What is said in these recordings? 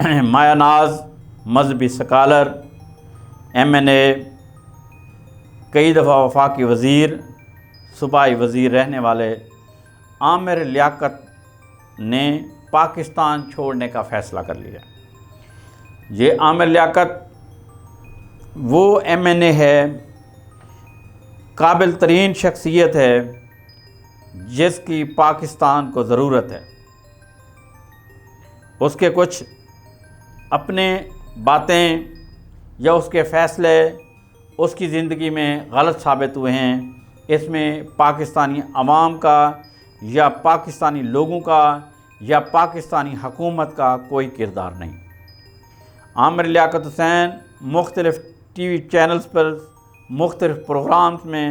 مایا ناز مذہبی scholar, MNA، کئی دفعہ وفاقی وزیر، صوبائی وزیر رہنے والے عامر لیاقت نے پاکستان چھوڑنے کا فیصلہ کر لیا۔ یہ عامر لیاقت وہ MNA ہے، قابل ترین شخصیت ہے جس کی پاکستان کو ضرورت ہے۔ اس کے کچھ اپنے باتیں یا اس کے فیصلے اس کی زندگی میں غلط ثابت ہوئے ہیں، اس میں پاکستانی عوام کا یا پاکستانی لوگوں کا یا پاکستانی حکومت کا کوئی کردار نہیں۔ عامر لیاقت حسین مختلف ٹی وی چینلز پر مختلف پروگرامز میں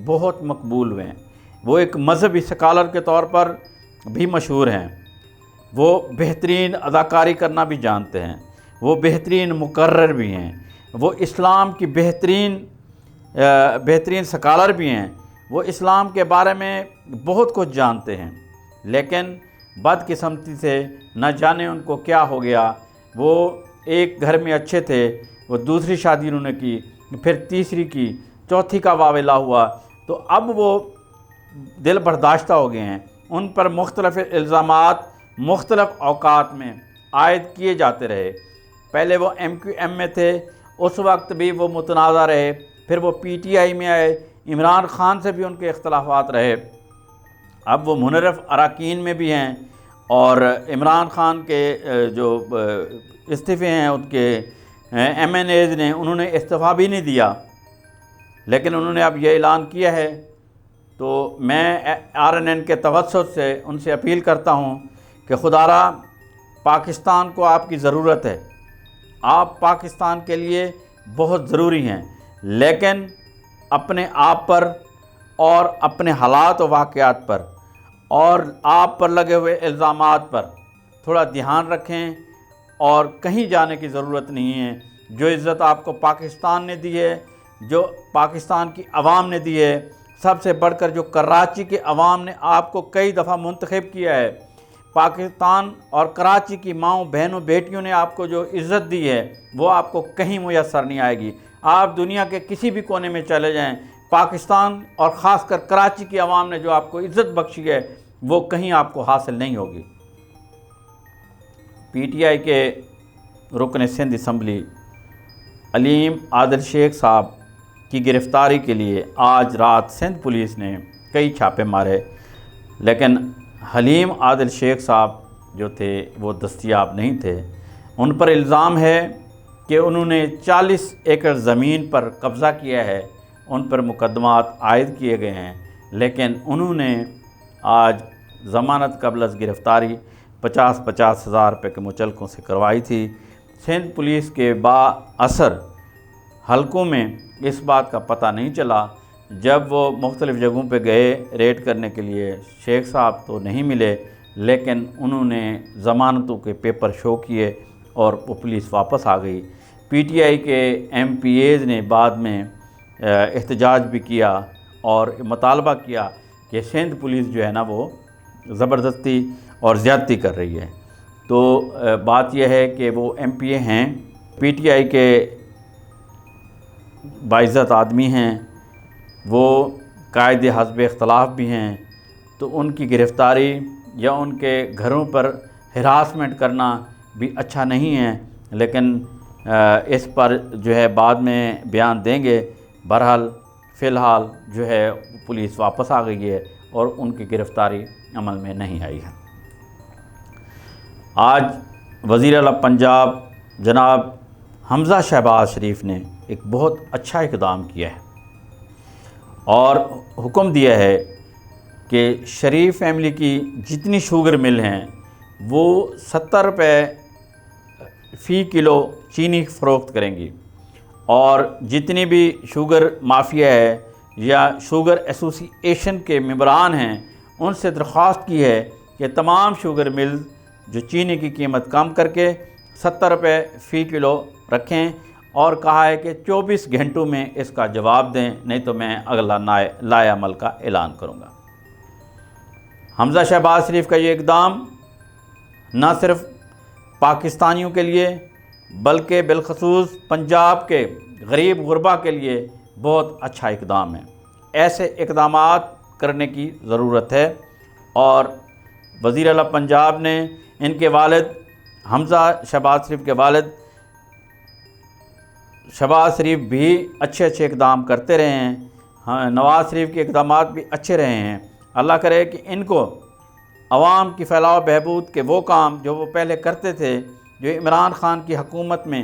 بہت مقبول ہوئے ہیں۔ وہ ایک مذہبی سکالر کے طور پر بھی مشہور ہیں۔ وہ بہترین اداکاری کرنا بھی جانتے ہیں، وہ بہترین مقرر بھی ہیں، وہ اسلام کی بہترین سکالر بھی ہیں، وہ اسلام کے بارے میں بہت کچھ جانتے ہیں، لیکن بدقسمتی سے نہ جانے ان کو کیا ہو گیا۔ وہ ایک گھر میں اچھے تھے، وہ دوسری شادی انہوں نے کی، پھر تیسری کی، چوتھی کا واویلا ہوا، تو اب وہ دل برداشتہ ہو گئے ہیں۔ ان پر مختلف الزامات مختلف اوقات میں عائد کیے جاتے رہے۔ پہلے وہ MQM میں تھے، اس وقت بھی وہ متنازع رہے، پھر وہ PTI میں آئے، عمران خان سے بھی ان کے اختلافات رہے، اب وہ منرف اراکین میں بھی ہیں، اور عمران خان کے جو استعفے ہیں ان کے MNAs نے، انہوں نے استعفیٰ بھی نہیں دیا، لیکن انہوں نے اب یہ اعلان کیا ہے۔ تو میں RNN کے توسط سے ان سے اپیل کرتا ہوں کہ خدارا پاکستان کو آپ کی ضرورت ہے، آپ پاکستان کے لیے بہت ضروری ہیں، لیکن اپنے آپ پر اور اپنے حالات و واقعات پر اور آپ پر لگے ہوئے الزامات پر تھوڑا دھیان رکھیں، اور کہیں جانے کی ضرورت نہیں ہے۔ جو عزت آپ کو پاکستان نے دی ہے، جو پاکستان کی عوام نے دی ہے، سب سے بڑھ کر جو کراچی کے عوام نے آپ کو کئی دفعہ منتخب کیا ہے، پاکستان اور کراچی کی ماؤں بہنوں بیٹیوں نے آپ کو جو عزت دی ہے وہ آپ کو کہیں میسر نہیں آئے گی۔ آپ دنیا کے کسی بھی کونے میں چلے جائیں، پاکستان اور خاص کر کراچی کی عوام نے جو آپ کو عزت بخشی ہے وہ کہیں آپ کو حاصل نہیں ہوگی۔ PTI کے رکن سندھ اسمبلی علیم عادل شیخ صاحب کی گرفتاری کے لیے آج رات سندھ پولیس نے کئی چھاپے مارے، لیکن حلیم عادل شیخ صاحب جو تھے وہ دستیاب نہیں تھے۔ ان پر الزام ہے کہ انہوں نے 40 ایکڑ زمین پر قبضہ کیا ہے، ان پر مقدمات عائد کیے گئے ہیں، لیکن انہوں نے آج ضمانت قبل از گرفتاری 50 ہزار روپے کے مچلقوں سے کروائی تھی۔ سندھ پولیس کے با اثر حلقوں میں اس بات کا پتہ نہیں چلا۔ جب وہ مختلف جگہوں پہ گئے ریڈ کرنے کے لیے، شیخ صاحب تو نہیں ملے، لیکن انہوں نے ضمانتوں کے پیپر شو کیے اور وہ پولیس واپس آ گئی۔ PTI کے MPAs نے بعد میں احتجاج بھی کیا اور مطالبہ کیا کہ سندھ پولیس جو ہے نا وہ زبردستی اور زیادتی کر رہی ہے۔ تو بات یہ ہے کہ وہ MPA ہیں، PTI کے باعزت آدمی ہیں، وہ قائد حزب اختلاف بھی ہیں، تو ان کی گرفتاری یا ان کے گھروں پر ہراسمنٹ کرنا بھی اچھا نہیں ہے، لیکن اس پر جو ہے بعد میں بیان دیں گے۔ بہرحال فی الحال جو ہے پولیس واپس آ گئی ہے اور ان کی گرفتاری عمل میں نہیں آئی ہے۔ آج وزیر اعلیٰ پنجاب جناب حمزہ شہباز شریف نے ایک بہت اچھا اقدام کیا ہے اور حکم دیا ہے کہ شریف فیملی کی جتنی شوگر مل ہیں وہ 70 روپے فی کلو چینی فروخت کریں گی، اور جتنی بھی شوگر مافیا ہے یا شوگر ایسوسی ایشن کے ممبران ہیں ان سے درخواست کی ہے کہ تمام شوگر مل جو چینی کی قیمت کم کر کے 70 روپے فی کلو رکھیں، اور کہا ہے کہ 24 گھنٹوں میں اس کا جواب دیں، نہیں تو میں اگلا لائے عمل کا اعلان کروں گا۔ حمزہ شہباز شریف کا یہ اقدام نہ صرف پاکستانیوں کے لیے بلکہ بالخصوص پنجاب کے غریب غربا کے لیے بہت اچھا اقدام ہے۔ ایسے اقدامات کرنے کی ضرورت ہے، اور وزیر اعلیٰ پنجاب نے ان کے والد حمزہ شہباز شریف کے والد شہباز شریف بھی اچھے اقدام کرتے رہے ہیں، نواز شریف کے اقدامات بھی اچھے رہے ہیں۔ اللہ کرے کہ ان کو عوام کی فلاح و بہبود کے وہ کام جو وہ پہلے کرتے تھے، جو عمران خان کی حکومت میں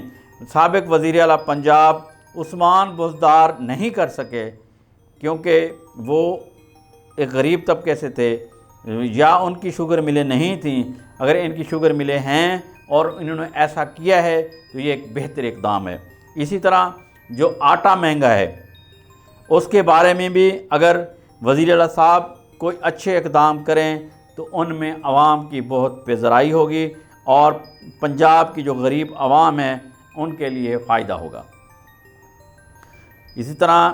سابق وزیر اعلیٰ پنجاب عثمان بزدار نہیں کر سکے، کیونکہ وہ ایک غریب طبقے سے تھے، یا ان کی شوگر ملیں نہیں تھیں۔ اگر ان کی شوگر ملیں ہیں اور انہوں نے ایسا کیا ہے تو یہ ایک بہتر اقدام ہے۔ اسی طرح جو آٹا مہنگا ہے اس کے بارے میں بھی اگر وزیر اعلیٰ صاحب کوئی اچھے اقدام کریں تو ان میں عوام کی بہت پیزرائی ہوگی، اور پنجاب کی جو غریب عوام ہے ان کے لیے فائدہ ہوگا۔ اسی طرح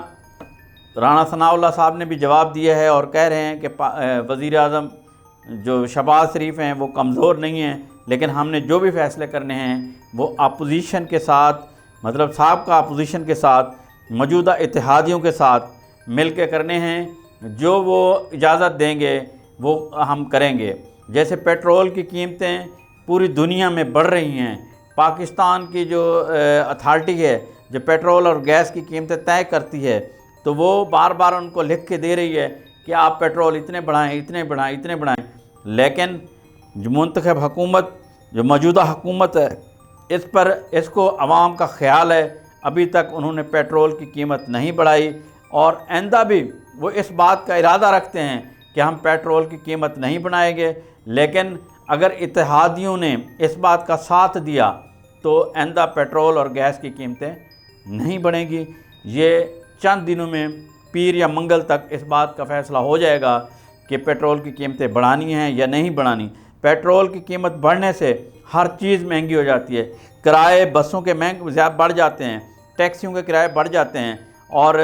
رانا ثناء اللہ صاحب نے بھی جواب دیا ہے اور کہہ رہے ہیں کہ وزیر اعظم جو شہباز شریف ہیں وہ کمزور نہیں ہیں، لیکن ہم نے جو بھی فیصلے کرنے ہیں وہ اپوزیشن کے ساتھ، مطلب سابقہ اپوزیشن کے ساتھ، موجودہ اتحادیوں کے ساتھ مل کے کرنے ہیں، جو وہ اجازت دیں گے وہ ہم کریں گے۔ جیسے پیٹرول کی قیمتیں پوری دنیا میں بڑھ رہی ہیں، پاکستان کی جو اتھارٹی ہے جو پیٹرول اور گیس کی قیمتیں طے کرتی ہے، تو وہ بار بار ان کو لکھ کے دے رہی ہے کہ آپ پیٹرول اتنے بڑھائیں، اتنے بڑھائیں، اتنے بڑھائیں، لیکن جو منتخب حکومت، جو موجودہ حکومت ہے، اس کو عوام کا خیال ہے، ابھی تک انہوں نے پیٹرول کی قیمت نہیں بڑھائی، اور آئندہ بھی وہ اس بات کا ارادہ رکھتے ہیں کہ ہم پیٹرول کی قیمت نہیں بڑھائیں گے، لیکن اگر اتحادیوں نے اس بات کا ساتھ دیا تو آئندہ پیٹرول اور گیس کی قیمتیں نہیں بڑھیں گی۔ یہ چند دنوں میں پیر یا منگل تک اس بات کا فیصلہ ہو جائے گا کہ پیٹرول کی قیمتیں بڑھانی ہیں یا نہیں بڑھانی۔ پیٹرول کی قیمت بڑھنے سے ہر چیز مہنگی ہو جاتی ہے، کرائے بسوں کے زیادہ بڑھ جاتے ہیں، ٹیکسیوں کے کرائے بڑھ جاتے ہیں، اور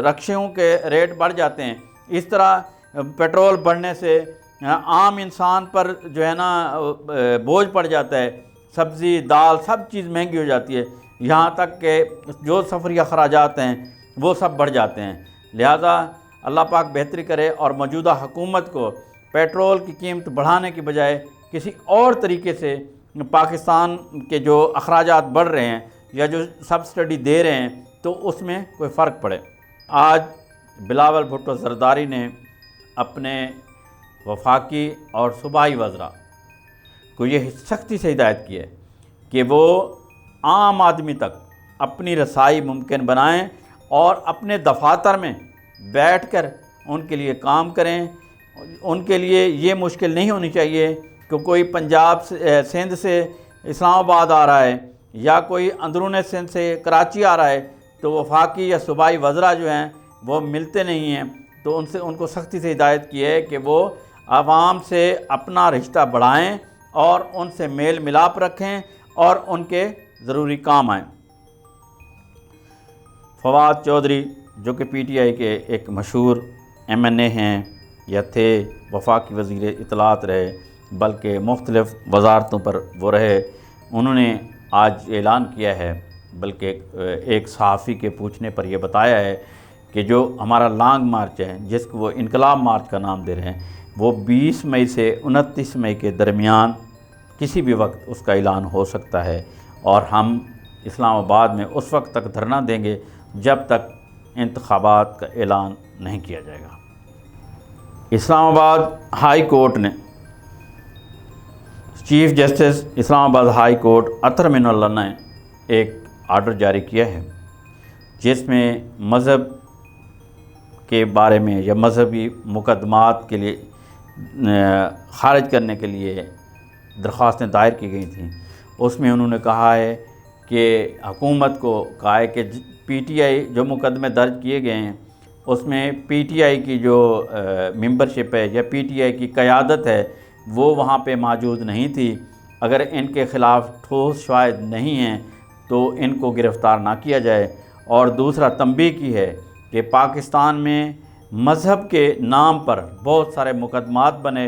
رکشوں کے ریٹ بڑھ جاتے ہیں۔ اس طرح پیٹرول بڑھنے سے عام انسان پر جو ہے نا بوجھ پڑ جاتا ہے، سبزی دال سب چیز مہنگی ہو جاتی ہے، یہاں تک کہ جو سفری اخراجات ہیں وہ سب بڑھ جاتے ہیں۔ لہذا اللہ پاک بہتری کرے اور موجودہ حکومت کو پیٹرول کی قیمت بڑھانے کی بجائے کسی اور طریقے سے پاکستان کے جو اخراجات بڑھ رہے ہیں یا جو سبسڈی دے رہے ہیں تو اس میں کوئی فرق پڑے۔ آج بلاول بھٹو زرداری نے اپنے وفاقی اور صوبائی وزراء کو یہ سختی سے ہدایت کی ہے کہ وہ عام آدمی تک اپنی رسائی ممکن بنائیں اور اپنے دفاتر میں بیٹھ کر ان کے لیے کام کریں۔ ان کے لیے یہ مشکل نہیں ہونی چاہیے کہ کوئی پنجاب سے سندھ سے اسلام آباد آ رہا ہے یا کوئی اندرون سندھ سے کراچی آ رہا ہے تو وفاقی یا صوبائی وزراء جو ہیں وہ ملتے نہیں ہیں، تو ان کو سختی سے ہدایت کی ہے کہ وہ عوام سے اپنا رشتہ بڑھائیں اور ان سے میل ملاپ رکھیں اور ان کے ضروری کام آئیں۔ فواد چودھری جو کہ پی ٹی آئی کے ایک مشہور ایم این اے ہیں یا تھے، وفاقی وزیر اطلاعات رہے، بلکہ مختلف وزارتوں پر وہ رہے، انہوں نے آج اعلان کیا ہے، بلکہ ایک صحافی کے پوچھنے پر یہ بتایا ہے کہ جو ہمارا لانگ مارچ ہے جس کو وہ انقلاب مارچ کا نام دے رہے ہیں، وہ 20 مئی سے 29 مئی کے درمیان کسی بھی وقت اس کا اعلان ہو سکتا ہے، اور ہم اسلام آباد میں اس وقت تک دھرنا دیں گے جب تک انتخابات کا اعلان نہیں کیا جائے گا۔ اسلام آباد ہائی کورٹ نے چیف جسٹس اسلام آباد ہائی کورٹ اطہر من اللہ نے ایک آرڈر جاری کیا ہے جس میں مذہب کے بارے میں یا مذہبی مقدمات کے لیے خارج کرنے کے لیے درخواستیں دائر کی گئی تھیں۔ اس میں انہوں نے کہا ہے کہ حکومت کو کہا ہے کہ پی ٹی آئی جو مقدمے درج کیے گئے ہیں اس میں پی ٹی آئی کی جو ممبرشپ ہے یا پی ٹی آئی کی قیادت ہے وہ وہاں پہ موجود نہیں تھی، اگر ان کے خلاف ٹھوس شواہد نہیں ہیں تو ان کو گرفتار نہ کیا جائے۔ اور دوسرا تنبیہ کی ہے کہ پاکستان میں مذہب کے نام پر بہت سارے مقدمات بنے،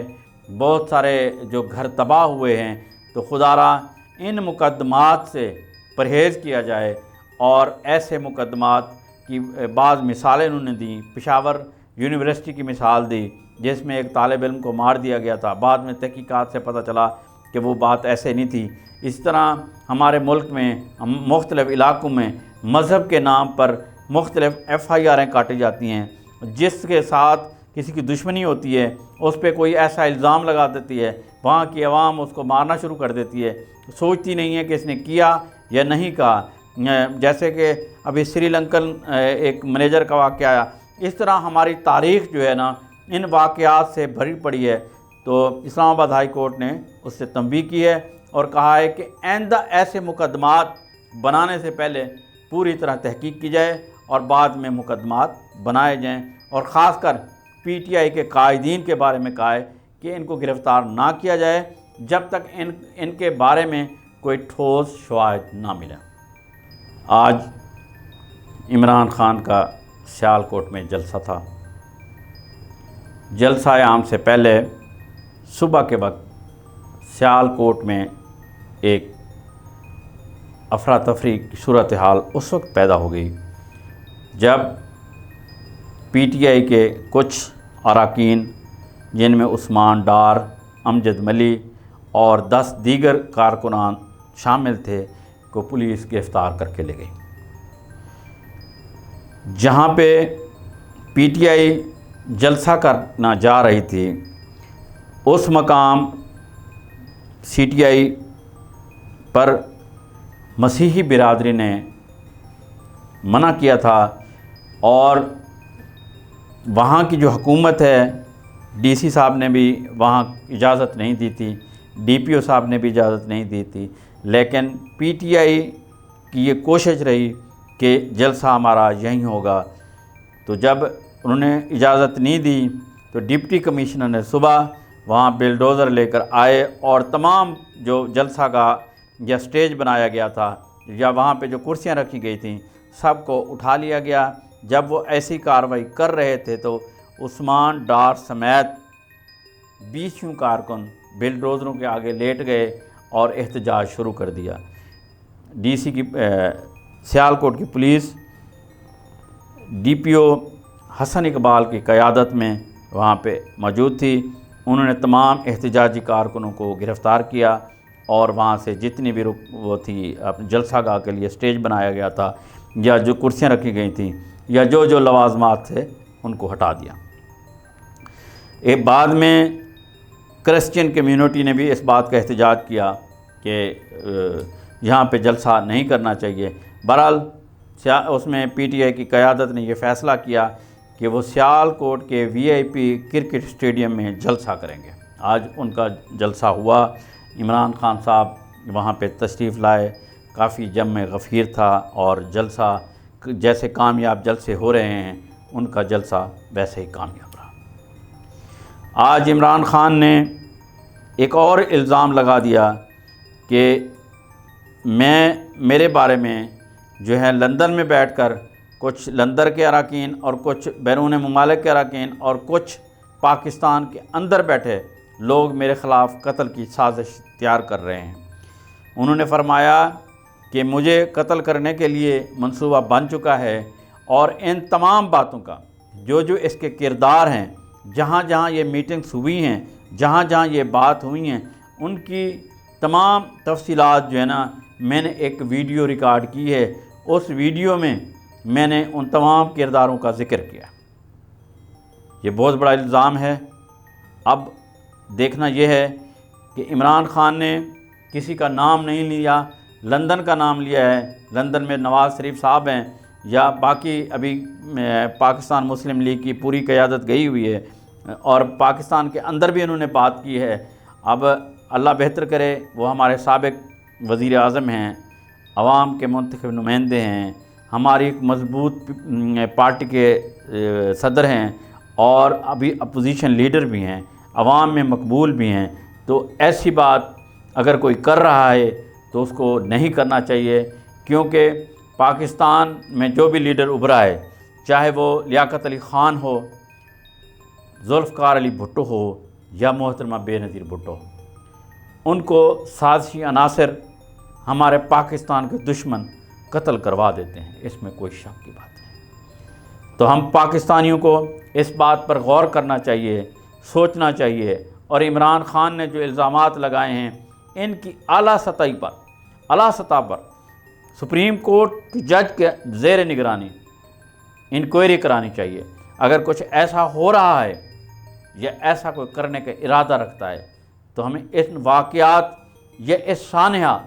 بہت سارے جو گھر تباہ ہوئے ہیں، تو خدارا ان مقدمات سے پرہیز کیا جائے، اور ایسے مقدمات کی بعض مثالیں انہوں نے دیں۔ پشاور یونیورسٹی کی مثال دی جس میں ایک طالب علم کو مار دیا گیا تھا، بعد میں تحقیقات سے پتہ چلا کہ وہ بات ایسے نہیں تھی۔ اس طرح ہمارے ملک میں مختلف علاقوں میں مذہب کے نام پر مختلف FIRیں کاٹی جاتی ہیں، جس کے ساتھ کسی کی دشمنی ہوتی ہے اس پہ کوئی ایسا الزام لگا دیتی ہے، وہاں کی عوام اس کو مارنا شروع کر دیتی ہے، سوچتی نہیں ہے کہ اس نے کیا یا نہیں کہا۔ جیسے کہ ابھی سری لنکن ایک منیجر کا واقعہ آیا، اس طرح ہماری تاریخ جو ہے نا ان واقعات سے بھری پڑی ہے۔ تو اسلام آباد ہائی کورٹ نے اس سے تنبیہ کی ہے اور کہا ہے کہ آئندہ ایسے مقدمات بنانے سے پہلے پوری طرح تحقیق کی جائے اور بعد میں مقدمات بنائے جائیں، اور خاص کر PTI کے قائدین کے بارے میں کہا ہے کہ ان کو گرفتار نہ کیا جائے جب تک ان کے بارے میں کوئی ٹھوس شواہد نہ ملے۔ آج عمران خان کا سیالکوٹ میں جلسہ تھا۔ جلسہ عام سے پہلے صبح کے وقت سیالکوٹ میں ایک افراتفری کی صورتحال اس وقت پیدا ہو گئی جب PTI کے کچھ اراکین، جن میں عثمان ڈار، امجد ملی اور 10 دیگر کارکنان شامل تھے، کو پولیس گرفتار کر کے لے گئی۔ جہاں پہ PTI جلسہ کرنا جا رہی تھی اس مقام CTI پر مسیحی برادری نے منع کیا تھا، اور وہاں کی جو حکومت ہے DC صاحب نے بھی وہاں اجازت نہیں دی تھی، DPO صاحب نے بھی اجازت نہیں دی تھی، لیکن PTI کی یہ کوشش رہی کہ جلسہ ہمارا یہیں ہوگا۔ تو جب انہوں نے اجازت نہیں دی تو ڈپٹی کمشنر نے صبح وہاں بلڈوزر لے کر آئے اور تمام جو جلسہ کا یا سٹیج بنایا گیا تھا یا وہاں پہ جو کرسیاں رکھی گئی تھیں سب کو اٹھا لیا گیا۔ جب وہ ایسی کارروائی کر رہے تھے تو عثمان ڈار سمیت 20 کارکن بلڈوزروں کے آگے لیٹ گئے اور احتجاج شروع کر دیا۔ DC کی سیالکوٹ کی پولیس DPO حسن اقبال کی قیادت میں وہاں پہ موجود تھی۔ انہوں نے تمام احتجاجی کارکنوں کو گرفتار کیا اور وہاں سے جتنی بھی وہ تھی اپنے جلسہ گاہ کے لیے سٹیج بنایا گیا تھا یا جو کرسیاں رکھی گئی تھیں یا جو لوازمات تھے ان کو ہٹا دیا۔ ایک بعد میں کرسچین کمیونٹی نے بھی اس بات کا احتجاج کیا کہ یہاں پہ جلسہ نہیں کرنا چاہیے۔ بہرحال اس میں PTI کی قیادت نے یہ فیصلہ کیا کہ وہ سیالکوٹ کے VIP کرکٹ اسٹیڈیم میں جلسہ کریں گے۔ آج ان کا جلسہ ہوا، عمران خان صاحب وہاں پہ تشریف لائے، کافی جم غفیر تھا، اور جلسہ جیسے کامیاب جلسے ہو رہے ہیں ان کا جلسہ ویسے ہی کامیاب رہا۔ آج عمران خان نے ایک اور الزام لگا دیا کہ میرے بارے میں جو ہے لندن میں بیٹھ کر کچھ لندن کے اراکین اور کچھ بیرون ممالک کے اراکین اور کچھ پاکستان کے اندر بیٹھے لوگ میرے خلاف قتل کی سازش تیار کر رہے ہیں۔ انہوں نے فرمایا کہ مجھے قتل کرنے کے لیے منصوبہ بن چکا ہے، اور ان تمام باتوں کا جو اس کے کردار ہیں، جہاں جہاں یہ میٹنگز ہوئی ہیں، جہاں جہاں یہ بات ہوئی ہیں، ان کی تمام تفصیلات جو ہے نا میں نے ایک ویڈیو ریکارڈ کی ہے۔ اس ویڈیو میں میں نے ان تمام کرداروں کا ذکر کیا۔ یہ بہت بڑا الزام ہے۔ اب دیکھنا یہ ہے کہ عمران خان نے کسی کا نام نہیں لیا، لندن کا نام لیا ہے۔ لندن میں نواز شریف صاحب ہیں یا باقی ابھی پاکستان مسلم لیگ کی پوری قیادت گئی ہوئی ہے، اور پاکستان کے اندر بھی انہوں نے بات کی ہے۔ اب اللہ بہتر کرے، وہ ہمارے سابق وزیر اعظم ہیں، عوام کے منتخب نمائندے ہیں، ہماری ایک مضبوط پارٹی کے صدر ہیں، اور ابھی اپوزیشن لیڈر بھی ہیں، عوام میں مقبول بھی ہیں۔ تو ایسی بات اگر کوئی کر رہا ہے تو اس کو نہیں کرنا چاہیے، کیونکہ پاکستان میں جو بھی لیڈر ابھرا ہے، چاہے وہ لیاقت علی خان ہو، ذوالفقار علی بھٹو ہو یا محترمہ بے نظیر بھٹو، ان کو سازشی عناصر ہمارے پاکستان کے دشمن قتل کروا دیتے ہیں، اس میں کوئی شک کی بات نہیں۔ تو ہم پاکستانیوں کو اس بات پر غور کرنا چاہیے، سوچنا چاہیے، اور عمران خان نے جو الزامات لگائے ہیں ان کی اعلیٰ سطح پر سپریم کورٹ کی جج کے زیر نگرانی انکوائری کرانی چاہیے۔ اگر کچھ ایسا ہو رہا ہے یا ایسا کوئی کرنے کا ارادہ رکھتا ہے تو ہمیں ان واقعات یا اس سانحہ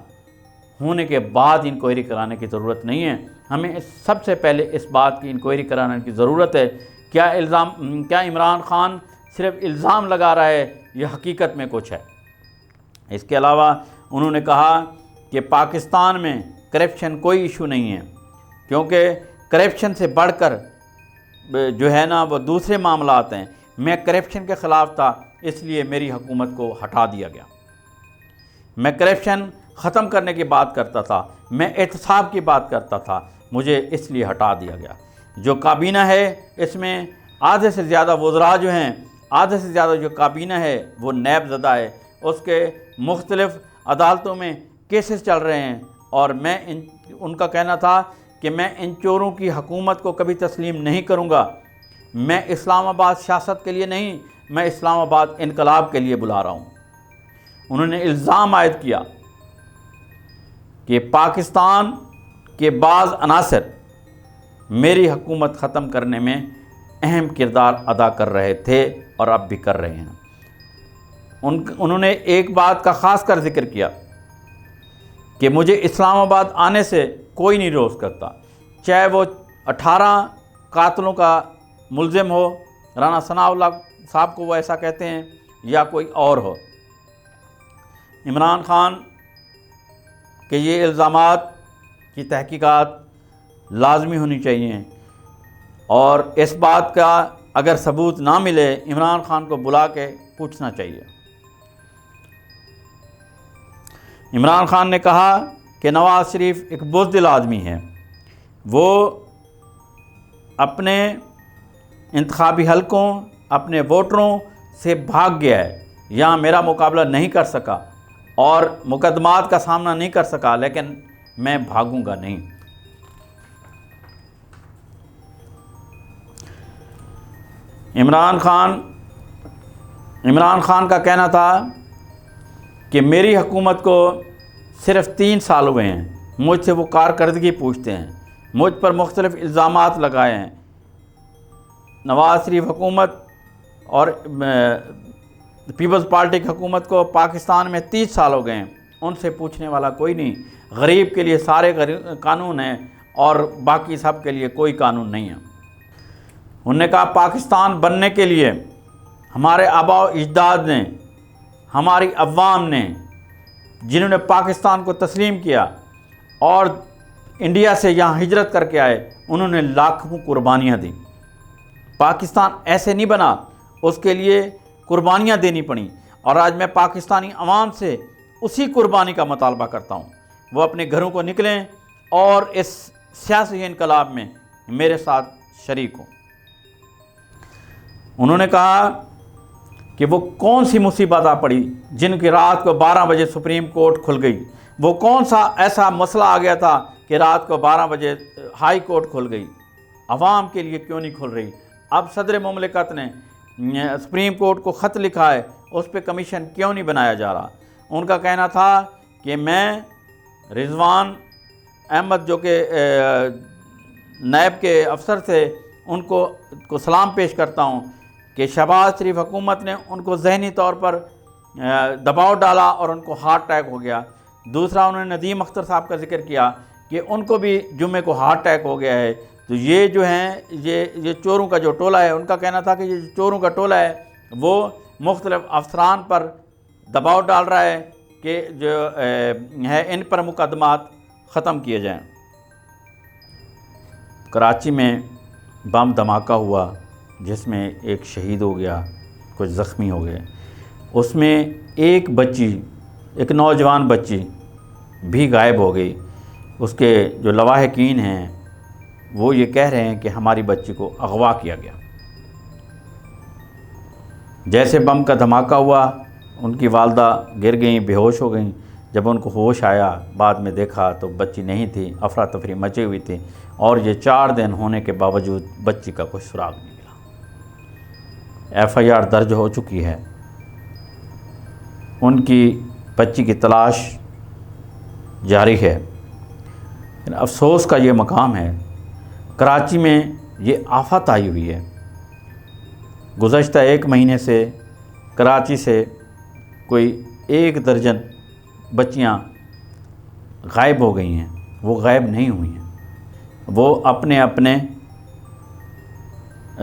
ہونے کے بعد انکوائری کرانے کی ضرورت نہیں ہے۔ ہمیں سب سے پہلے اس بات کی انکوائری کرانے کی ضرورت ہے، کیا عمران خان صرف الزام لگا رہا ہے یا حقیقت میں کچھ ہے۔ اس کے علاوہ انہوں نے کہا کہ پاکستان میں کرپشن کوئی ایشو نہیں ہے، کیونکہ کرپشن سے بڑھ کر جو ہے نا وہ دوسرے معاملات ہیں۔ میں کرپشن کے خلاف تھا، اس لیے میری حکومت کو ہٹا دیا گیا۔ میں کرپشن ختم کرنے کی بات کرتا تھا، میں احتساب کی بات کرتا تھا، مجھے اس لیے ہٹا دیا گیا۔ جو کابینہ ہے اس میں آدھے سے زیادہ وزراء جو ہیں، آدھے سے زیادہ جو کابینہ ہے وہ نیب زدہ ہے، اس کے مختلف عدالتوں میں کیسز چل رہے ہیں، اور میں ان کا کہنا تھا کہ میں ان چوروں کی حکومت کو کبھی تسلیم نہیں کروں گا۔ میں اسلام آباد سیاست کے لیے نہیں، میں اسلام آباد انقلاب کے لیے بلا رہا ہوں۔ انہوں نے الزام عائد کیا کہ پاکستان کے بعض عناصر میری حکومت ختم کرنے میں اہم کردار ادا کر رہے تھے اور اب بھی کر رہے ہیں۔ انہوں نے ایک بات کا خاص کر ذکر کیا کہ مجھے اسلام آباد آنے سے کوئی نہیں روک سکتا، چاہے وہ 18 قاتلوں کا ملزم ہو، رانا ثناء اللہ صاحب کو وہ ایسا کہتے ہیں، یا کوئی اور ہو۔ عمران خان کے یہ الزامات کی تحقیقات لازمی ہونی چاہیے، اور اس بات کا اگر ثبوت نہ ملے عمران خان کو بلا کے پوچھنا چاہیے۔ عمران خان نے کہا کہ نواز شریف ایک بزدل آدمی ہے، وہ اپنے انتخابی حلقوں، اپنے ووٹروں سے بھاگ گیا ہے، یہاں میرا مقابلہ نہیں کر سکا اور مقدمات کا سامنا نہیں کر سکا، لیکن میں بھاگوں گا نہیں۔ عمران خان کا کہنا تھا کہ میری حکومت کو صرف 3 سال ہوئے ہیں، مجھ سے وہ کارکردگی پوچھتے ہیں، مجھ پر مختلف الزامات لگائے ہیں۔ نواز شریف حکومت اور پیپلز پارٹی کی حکومت کو پاکستان میں 30 سال ہو گئے ہیں، ان سے پوچھنے والا کوئی نہیں۔ غریب کے لیے سارے قانون ہیں اور باقی سب کے لیے کوئی قانون نہیں ہے۔ انہوں نے کہا پاکستان بننے کے لیے ہمارے آباء و اجداد نے، ہماری عوام نے، جنہوں نے پاکستان کو تسلیم کیا اور انڈیا سے یہاں ہجرت کر کے آئے، انہوں نے لاکھوں قربانیاں دیں۔ پاکستان ایسے نہیں بنا، اس کے لیے قربانیاں دینی پڑیں، اور آج میں پاکستانی عوام سے اسی قربانی کا مطالبہ کرتا ہوں۔ وہ اپنے گھروں کو نکلیں اور اس سیاسی انقلاب میں میرے ساتھ شریک ہوں۔ انہوں نے کہا کہ وہ کون سی مصیبت آ پڑی جن کی رات کو 12 بجے سپریم کورٹ کھل گئی، وہ کون سا ایسا مسئلہ آ گیا تھا کہ رات کو 12 بجے ہائی کورٹ کھل گئی، عوام کے لیے کیوں نہیں کھل رہی؟ اب صدر مملکت نے سپریم کورٹ کو خط لکھا ہے، اس پہ کمیشن کیوں نہیں بنایا جا رہا؟ ان کا کہنا تھا کہ میں رضوان احمد جو کہ نیب کے افسر تھے ان کو سلام پیش کرتا ہوں کہ شہباز شریف حکومت نے ان کو ذہنی طور پر دباؤ ڈالا اور ان کو ہارٹ اٹیک ہو گیا۔ دوسرا انہوں نے ندیم اختر صاحب کا ذکر کیا کہ ان کو بھی جمعے کو ہارٹ اٹیک ہو گیا ہے۔ تو یہ جو ہیں یہ چوروں کا جو ٹولہ ہے، ان کا کہنا تھا کہ یہ چوروں کا ٹولہ ہے وہ مختلف افسران پر دباؤ ڈال رہا ہے کہ جو ہے ان پر مقدمات ختم کیے جائیں۔ کراچی میں بم دھماکہ ہوا جس میں ایک شہید ہو گیا، کچھ زخمی ہو گئے، اس میں ایک نوجوان بچی بھی غائب ہو گئی۔ اس کے جو لواحقین ہیں وہ یہ کہہ رہے ہیں کہ ہماری بچی کو اغوا کیا گیا۔ جیسے بم کا دھماکہ ہوا ان کی والدہ گر گئیں، بے ہوش ہو گئیں۔ جب ان کو ہوش آیا بعد میں دیکھا تو بچی نہیں تھی، افراتفری مچی ہوئی تھی، اور یہ 4 دن ہونے کے باوجود بچی کا کوئی سراغ نہیں ملا۔ FIR درج ہو چکی ہے، ان کی بچی کی تلاش جاری ہے۔ افسوس کا یہ مقام ہے، کراچی میں یہ آفت آئی ہوئی ہے۔ گزشتہ 1 مہینے سے کراچی سے کوئی 1 درجن بچیاں غائب ہو گئی ہیں۔ وہ غائب نہیں ہوئی ہیں، وہ اپنے اپنے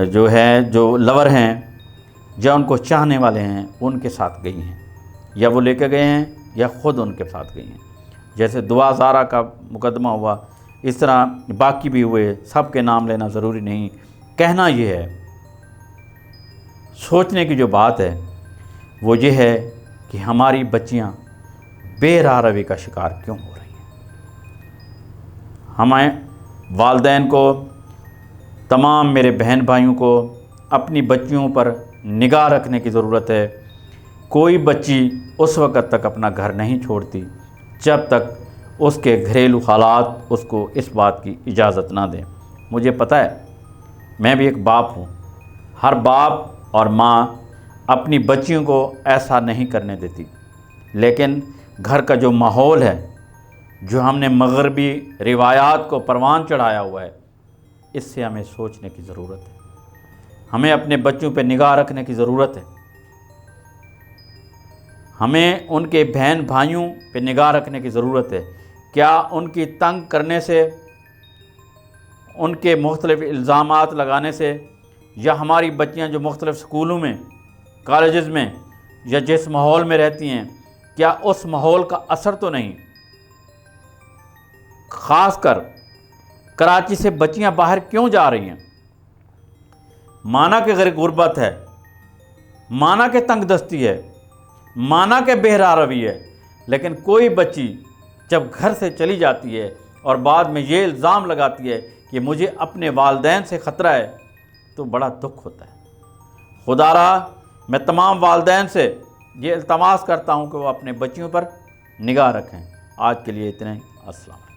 جو لور ہیں یا ان کو چاہنے والے ہیں ان کے ساتھ گئی ہیں، یا وہ لے کے گئے ہیں یا خود ان کے ساتھ گئی ہیں۔ جیسے دعا زارہ کا مقدمہ ہوا، اس طرح باقی بھی ہوئے، سب کے نام لینا ضروری نہیں۔ کہنا یہ ہے، سوچنے کی جو بات ہے وہ یہ ہے کہ ہماری بچیاں بے راہ روی کا شکار کیوں ہو رہی ہیں۔ ہمیں والدین کو، تمام میرے بہن بھائیوں کو اپنی بچیوں پر نگاہ رکھنے کی ضرورت ہے۔ کوئی بچی اس وقت تک اپنا گھر نہیں چھوڑتی جب تک اس کے گھریلو حالات اس کو اس بات کی اجازت نہ دیں۔ مجھے پتہ ہے، میں بھی ایک باپ ہوں۔ ہر باپ اور ماں اپنی بچیوں کو ایسا نہیں کرنے دیتی، لیکن گھر کا جو ماحول ہے، جو ہم نے مغربی روایات کو پروان چڑھایا ہوا ہے، اس سے ہمیں سوچنے کی ضرورت ہے۔ ہمیں اپنے بچوں پہ نگاہ رکھنے کی ضرورت ہے۔ ہمیں ان کے بہن بھائیوں پہ نگاہ رکھنے کی ضرورت ہے۔ کیا ان کی تنگ کرنے سے، ان کے مختلف الزامات لگانے سے، یا ہماری بچیاں جو مختلف سکولوں میں، کالجز میں یا جس ماحول میں رہتی ہیں، کیا اس ماحول کا اثر تو نہیں؟ خاص کر کراچی سے بچیاں باہر کیوں جا رہی ہیں؟ مانا کہ غربت ہے، مانا کہ تنگ دستی ہے، مانا کہ بے راہ روی ہے، لیکن کوئی بچی جب گھر سے چلی جاتی ہے اور بعد میں یہ الزام لگاتی ہے کہ مجھے اپنے والدین سے خطرہ ہے، تو بڑا دکھ ہوتا ہے۔ خدا را میں تمام والدین سے یہ التماس کرتا ہوں کہ وہ اپنے بچیوں پر نگاہ رکھیں۔ آج کے لیے اتنے ہی، السلام علیکم۔